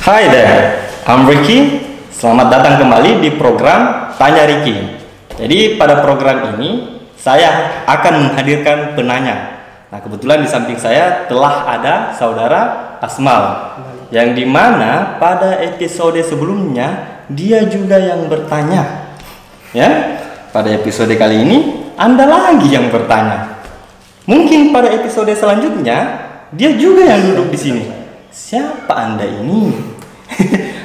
Hi there, I'm Ricky. Selamat datang kembali di program Tanya Ricky. Jadi pada program ini saya akan menghadirkan penanya. Nah, kebetulan di samping saya telah ada saudara Asmal, yang dimana pada episode sebelumnya dia juga yang bertanya. Ya, pada episode kali ini Anda lagi yang bertanya. Mungkin pada episode selanjutnya dia juga yang duduk di sini. Siapa Anda ini?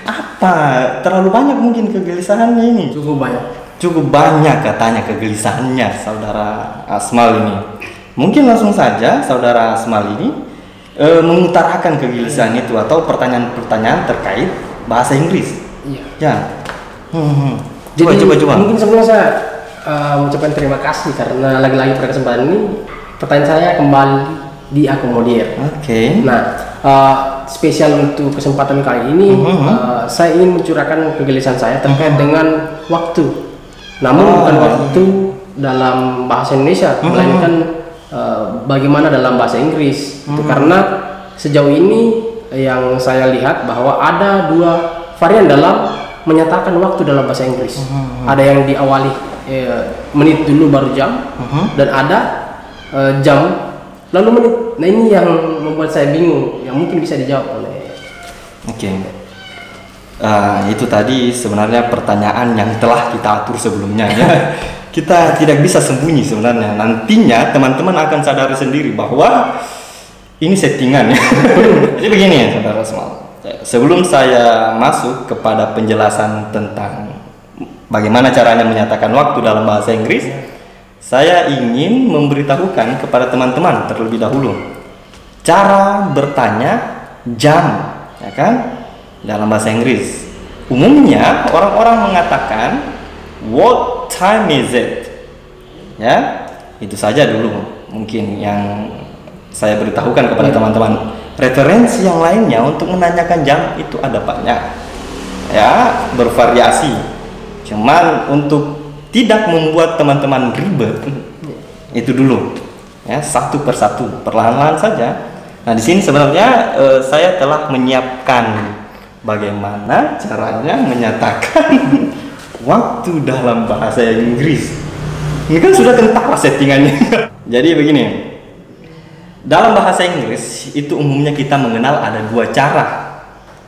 Apa? Terlalu banyak mungkin kegelisahannya ini. Cukup banyak katanya kegelisahannya saudara Asmal ini. Mungkin langsung saja saudara Asmal ini mengutarakan kegelisahan itu atau pertanyaan-pertanyaan terkait bahasa Inggris. Iya. Ya. Jadi, Coba. Mungkin sebelumnya saya mengucapkan terima kasih karena lagi-lagi pada kesempatan ini pertanyaan saya kembali diakomodir. Oke. Nah, spesial untuk kesempatan kali ini saya ingin mencurahkan kegelisahan saya terkait dengan waktu. Namun bukan waktu dalam bahasa Indonesia, melainkan bagaimana dalam bahasa Inggris. Itu karena sejauh ini yang saya lihat bahwa ada dua varian dalam menyatakan waktu dalam bahasa Inggris. Ada yang diawali menit dulu baru jam, dan ada jam lalu menit. Nah, ini yang membuat saya bingung, yang mungkin bisa dijawab oleh. Oke. Itu tadi sebenarnya pertanyaan yang telah kita atur sebelumnya ya. Kita tidak bisa sembunyi sebenarnya. Nantinya teman-teman akan sadari sendiri bahwa ini settingan ya. Jadi begini ya saudara semua. Sebelum saya masuk kepada penjelasan tentang bagaimana caranya menyatakan waktu dalam bahasa Inggris, saya ingin memberitahukan kepada teman-teman terlebih dahulu cara bertanya jam, ya kan, dalam bahasa Inggris. Umumnya orang-orang mengatakan what time is it, ya, itu saja dulu mungkin yang saya beritahukan kepada teman-teman. Referensi yang lainnya untuk menanyakan jam itu ada banyak, ya, bervariasi. Cuman untuk tidak membuat teman-teman ribet, itu dulu, ya, satu persatu, perlahan-lahan saja. Nah, di sini sebenarnya saya telah menyiapkan bagaimana caranya menyatakan waktu dalam bahasa Inggris. Ini kan sudah kentara settingannya. Jadi begini, dalam bahasa Inggris itu umumnya kita mengenal ada dua cara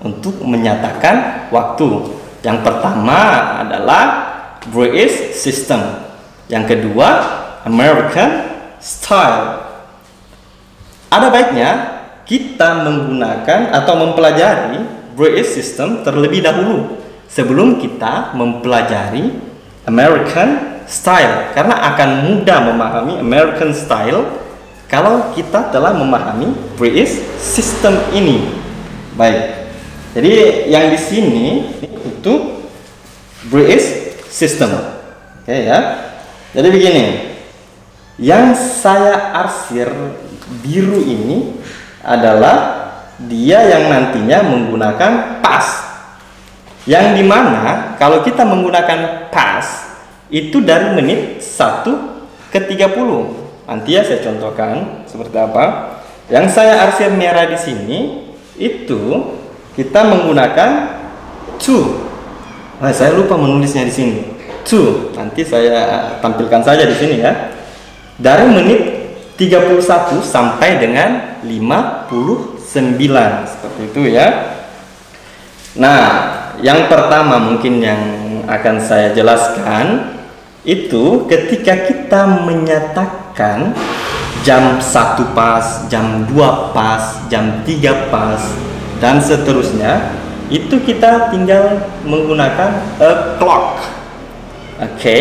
untuk menyatakan waktu. Yang pertama adalah British system, yang kedua American style. Ada baiknya kita menggunakan atau mempelajari British system terlebih dahulu sebelum kita mempelajari American style, karena akan mudah memahami American style kalau kita telah memahami British system ini. Baik. Jadi yang di sini itu British system. Oke ya. Jadi begini. Yang saya arsir biru ini adalah dia yang nantinya menggunakan past. Yang dimana kalau kita menggunakan past itu dari menit 1 ke 30. Nanti ya saya contohkan seperti apa. Yang saya arsir merah di sini itu kita menggunakan to. Nah, saya lupa menulisnya di sini. To. Nanti saya tampilkan saja di sini ya. Dari menit 31 sampai dengan 59 seperti itu ya. Nah, yang pertama mungkin yang akan saya jelaskan itu ketika kita menyatakan jam 1 pas, jam 2 pas, jam 3 pas dan seterusnya, itu kita tinggal menggunakan a clock. Oke,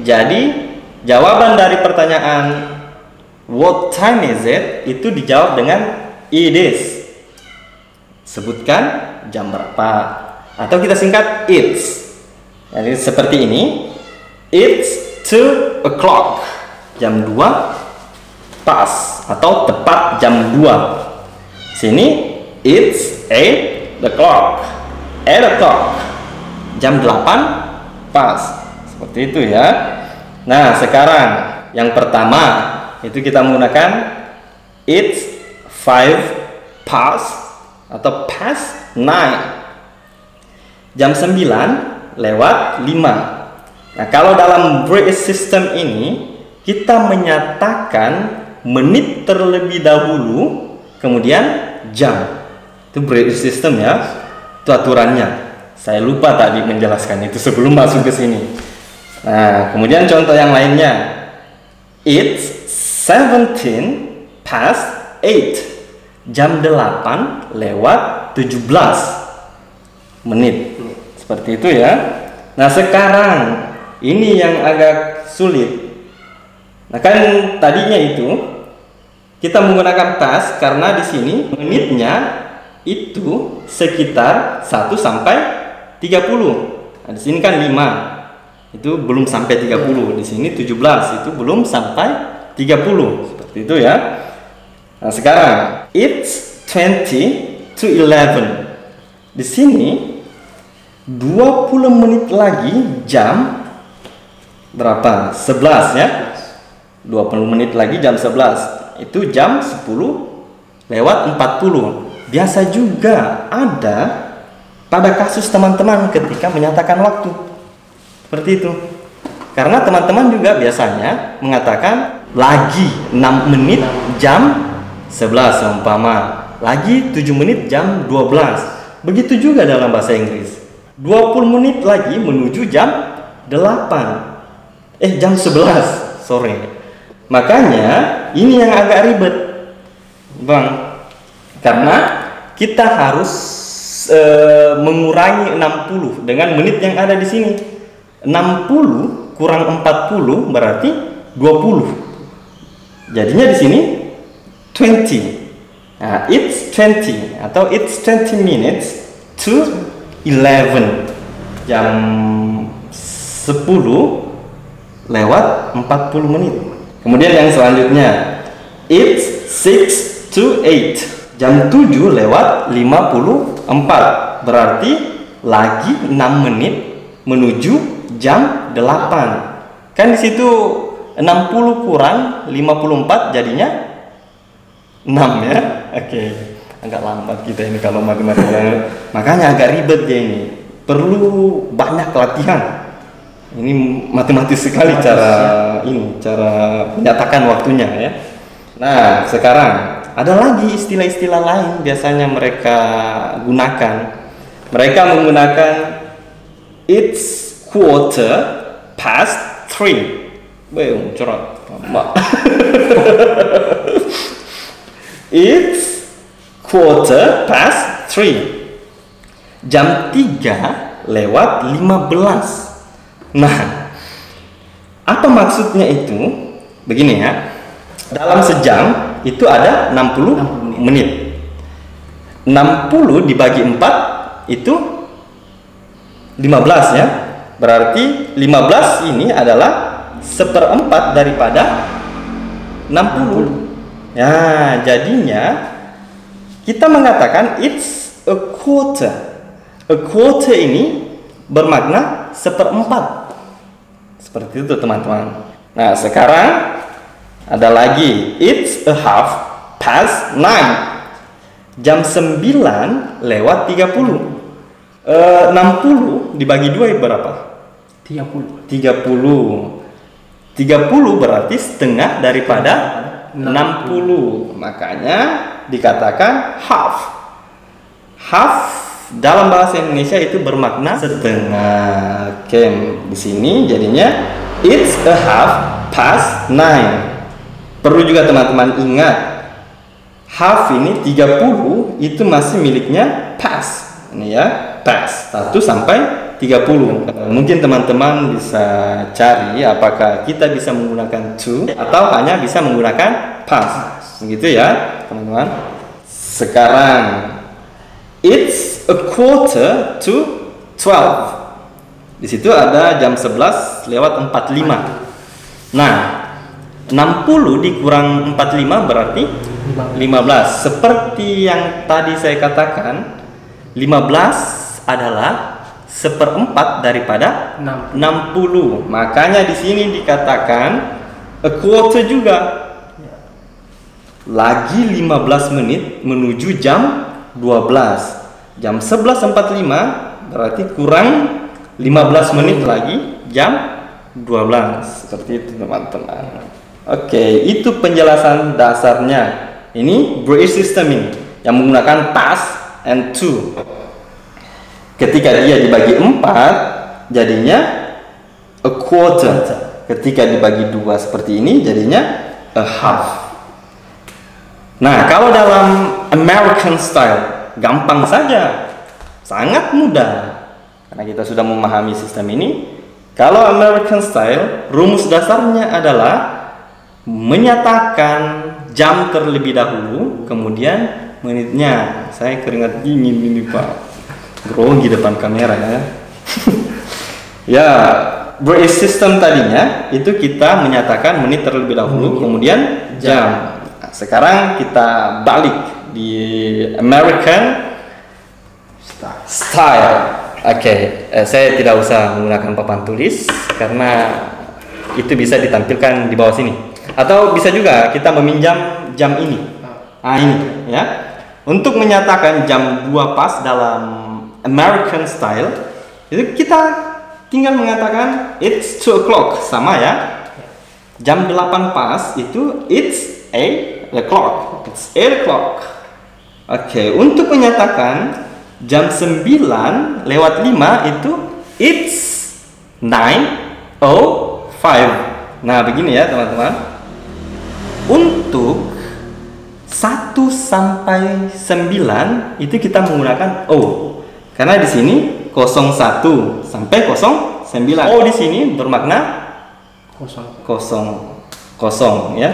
jadi jawaban dari pertanyaan what time is it itu dijawab dengan it is. Sebutkan jam berapa, atau kita singkat it's. Jadi seperti ini, it's 2 o'clock, jam 2 pas atau tepat jam 2. Sini it's 8 o'clock, 8 o'clock, jam 8 pas. Seperti itu ya. Nah, sekarang yang pertama itu kita menggunakan it's 5 past atau past 9. jam 9 lewat 5. Nah, kalau dalam British system ini kita menyatakan menit terlebih dahulu, kemudian jam. Itu British system ya. Itu aturannya. Saya lupa tadi menjelaskan itu sebelum masuk ke sini. Nah, kemudian contoh yang lainnya. It's 17 past 8. Jam 8 lewat 17 menit. Seperti itu ya. Nah, sekarang ini yang agak sulit. Nah, kan tadinya itu kita menggunakan past karena di sini menitnya itu sekitar 1 sampai 30. Nah, di sini kan 5. Itu belum sampai 30. Di sini 17 itu belum sampai 30. Seperti itu ya. Nah, sekarang it's 20 to 11. Di sini 20 menit lagi jam berapa? 11 ya. 20 menit lagi jam 11. Itu jam 10 lewat 40. Biasa juga ada pada kasus teman-teman ketika menyatakan waktu. Seperti itu. Karena teman-teman juga biasanya mengatakan lagi 6 menit jam 11 umpama, lagi 7 menit jam 12. Begitu juga dalam bahasa Inggris. 20 menit lagi menuju jam 8. Jam 11 sore. Makanya ini yang agak ribet, Bang. Karena kita harus mengurangi 60 dengan menit yang ada di sini. 60 kurang 40 berarti 20. Jadinya di sini 20. Nah, it's 20 atau it's 20 minutes to 11. Jam 10 lewat 40 menit. Kemudian yang selanjutnya it's 6 to 8. Jam 7 lewat 54. Berarti lagi 6 menit menuju jam 8. Kan di situ 60 kurang 54 jadinya 6 ya. Oke. Agak lambat kita ini kalau matematika. Makanya agak ribet ya ini. Perlu banyak latihan. Ini matematis sekali cara menyatakan waktunya ya. Nah, sekarang ada lagi istilah-istilah lain biasanya mereka gunakan. Mereka menggunakan it's quarter past 3. Cerot. It's quarter past 3. Jam 3 lewat 15. Nah, apa maksudnya itu? Begini ya. Dalam sejam itu ada 60 menit. 60 dibagi 4 itu 15 ya. Berarti 15 ini adalah 1/4 daripada 60. Ya, jadinya kita mengatakan it's a quarter. A quarter ini bermakna 1/4. Seperti itu teman-teman. Nah, sekarang ada lagi it's a half past 9. Jam 9 lewat 30. 60 dibagi 2 berapa? 30. 30 berarti setengah daripada 60. Makanya dikatakan half. Half dalam bahasa Indonesia itu bermakna setengah. Oke, di sini jadinya it's a half past 9. Perlu juga teman-teman ingat, half ini 30 itu masih miliknya past. Ini ya, past 1 sampai 30. Mungkin teman-teman bisa cari apakah kita bisa menggunakan to atau hanya bisa menggunakan past. Begitu ya, teman-teman. Sekarang it's a quarter to 12. Di situ ada jam 11 lewat 45. Nah, 60 dikurang 45 berarti 15. Seperti yang tadi saya katakan, 15 adalah 1/4 daripada 60. Makanya di sini dikatakan a quarter juga. Lagi 15 menit menuju jam 12. Jam 11.45 berarti kurang 15 menit lagi jam 12. Seperti itu teman-teman. Oke, itu penjelasan dasarnya. Ini British system ini yang menggunakan past and to. Ketika dia dibagi 4 jadinya a quarter. Ketika dibagi 2 seperti ini jadinya a half. Nah, kalau dalam American style gampang saja, sangat mudah karena kita sudah memahami sistem ini. Kalau American style, rumus dasarnya adalah menyatakan jam terlebih dahulu, kemudian menitnya. Saya keringat dingin ini Pak, grogi depan kamera ya. Ya, British system tadinya itu kita menyatakan menit terlebih dahulu, kemudian jam. Nah, sekarang kita balik di American style. Oke, saya tidak usah menggunakan papan tulis karena itu bisa ditampilkan di bawah sini. Atau bisa juga kita meminjam jam ini. Nah, ini ya. Untuk menyatakan jam 2 pas dalam American style, itu kita tinggal mengatakan it's 2 o'clock, sama ya. Jam 8 pas itu it's 8 o'clock. It's 8 o'clock. Oke, untuk menyatakan jam 9 lewat 5 itu it's 9:05. Nah, begini ya teman-teman. Untuk 1 sampai 9 itu kita menggunakan O. Karena di sini 01 sampai 09. O di sini bermakna kosong ya.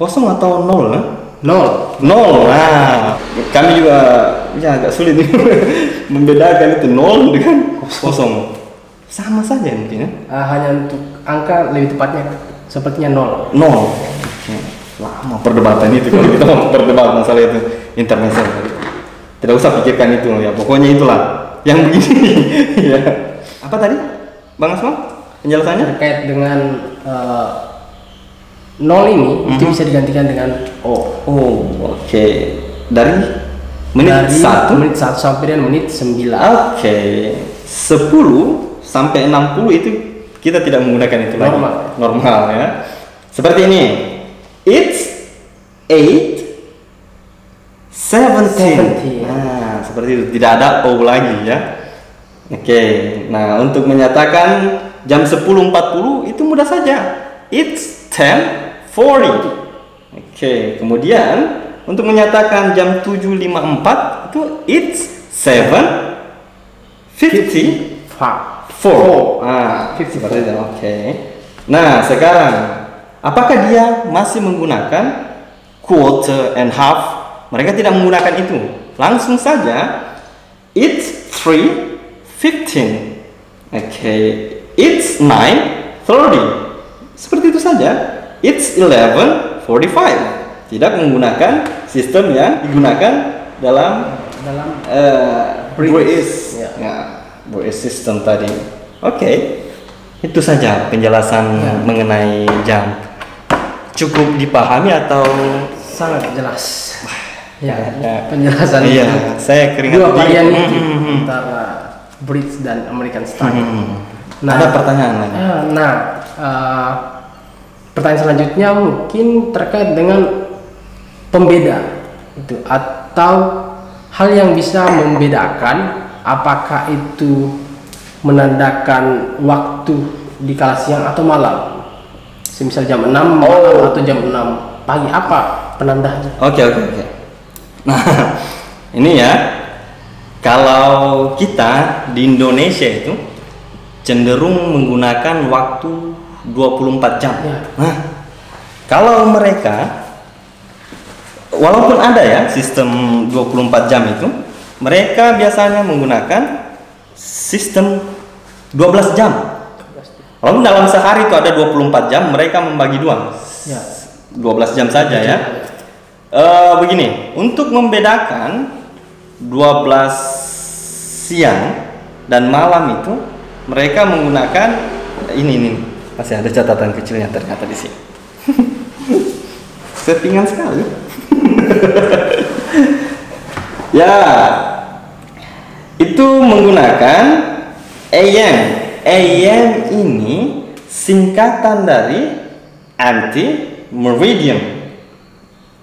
Kosong atau 0? Nol. Nah, kami juga ya agak sulit membedakan itu 0 dengan kosong. Sama saja mungkin ya. Hanya untuk angka lebih tepatnya sepertinya 0. Lama perdebatan itu kalau kita mau berdebat masalah itu internasional. Tidak usah pikirkan itu ya. Pokoknya itulah yang begini. Ya. Apa tadi, Bang Asma? Penjelasannya terkait dengan 0 ini itu bisa digantikan dengan O. Oke. Dari menit 1 sampai dengan menit 9. Oke. 10 sampai 60 itu kita tidak menggunakan itu lagi. Normal ya. Seperti ini. It's 8:17. Nah, seperti itu. Tidak ada O lagi ya. Oke. Nah, untuk menyatakan jam 10.40 itu mudah saja. It's 10:40. Oke. Kemudian untuk menyatakan jam 7.54 itu it's 7:54. Ah, seperti itu. Oke. Nah, sekarang apakah dia masih menggunakan quarter and half? Mereka tidak menggunakan itu. Langsung saja it's 3:15. Oke. It's 9:30. Seperti itu saja. It's 11:45. Tidak menggunakan sistem yang digunakan dalam British British system tadi. Oke. Itu saja penjelasan mengenai jam. Cukup dipahami atau sangat jelas? Penjelasan itu. Saya keringat dua varian itu antara British dan American style. Nah, ada pertanyaan lagi. Pertanyaan selanjutnya mungkin terkait dengan pembeda itu atau hal yang bisa membedakan apakah itu menandakan waktu di kala siang atau malam. Semisal jam 6 malam atau jam 6 pagi, apa penandanya? Oke. Nah, ini ya. Kalau kita di Indonesia itu cenderung menggunakan waktu 24 jam. Nah, kalau mereka walaupun ada ya sistem 24 jam itu, mereka biasanya menggunakan sistem 12 jam. Walaupun dalam sehari itu ada 24 jam, mereka membagi 12 jam saja ya. Begini, untuk membedakan 12 siang dan malam itu, mereka menggunakan ini masih ada catatan kecilnya ternyata di sini. Settingan sekali. Ya, itu menggunakan AM. AM ini singkatan dari anti-meridian.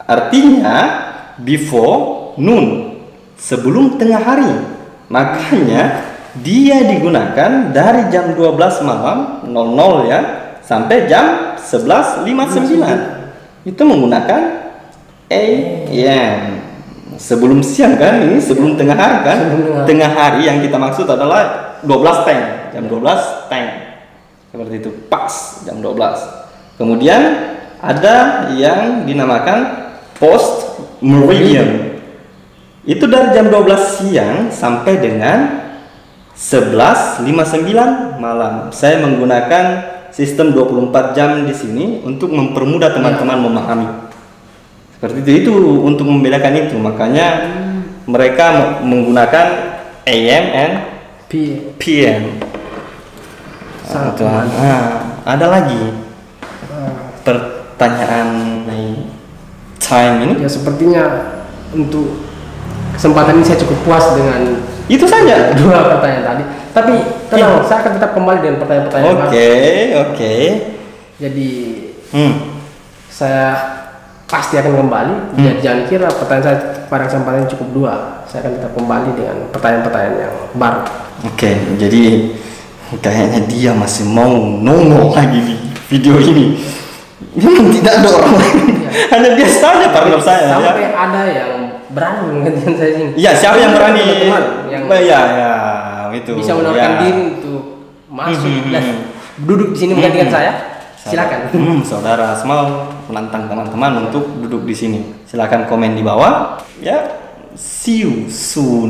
Artinya before noon, sebelum tengah hari. Makanya dia digunakan dari jam 12 malam 00 ya sampai jam 11.59. Itu menggunakan AM. Sebelum siang kan, ini sebelum tengah hari kan. Tengah hari yang kita maksud adalah 12 teng, jam 12 teng. Seperti itu, pas jam 12. Kemudian ada yang dinamakan post meridian. Itu dari jam 12 siang sampai dengan 11.59 malam. Saya menggunakan sistem 24 jam di sini untuk mempermudah teman-teman memahami. Seperti itu untuk membedakan itu. Makanya mereka menggunakan AM and PM. Ada lagi pertanyaan time ini? Ya sepertinya untuk kesempatan ini saya cukup puas dengan itu saja 2 pertanyaan tadi. Tapi tenang, saya akan tetap kembali dengan pertanyaan-pertanyaan baru. Oke. Jadi saya pasti akan kembali. Jangan kira pertanyaan saya pada kesempatan ini cukup 2. Saya akan tetap kembali dengan pertanyaan-pertanyaan yang baru. Oke, jadi kayaknya dia masih mau nongol lagi di video ini. Memang tidak ada orang lain. Hanya dia saja partner saya. Sampai ada yang berani menggantikan saya sini. Iya, siapa yang berani? Teman-teman yang ya itu. bisa menawarkan diri untuk masuk dan duduk di sini menggantikan saya. Silakan. Saudara Asmal menantang teman-teman untuk duduk di sini. Silakan komen di bawah. Ya, see you soon.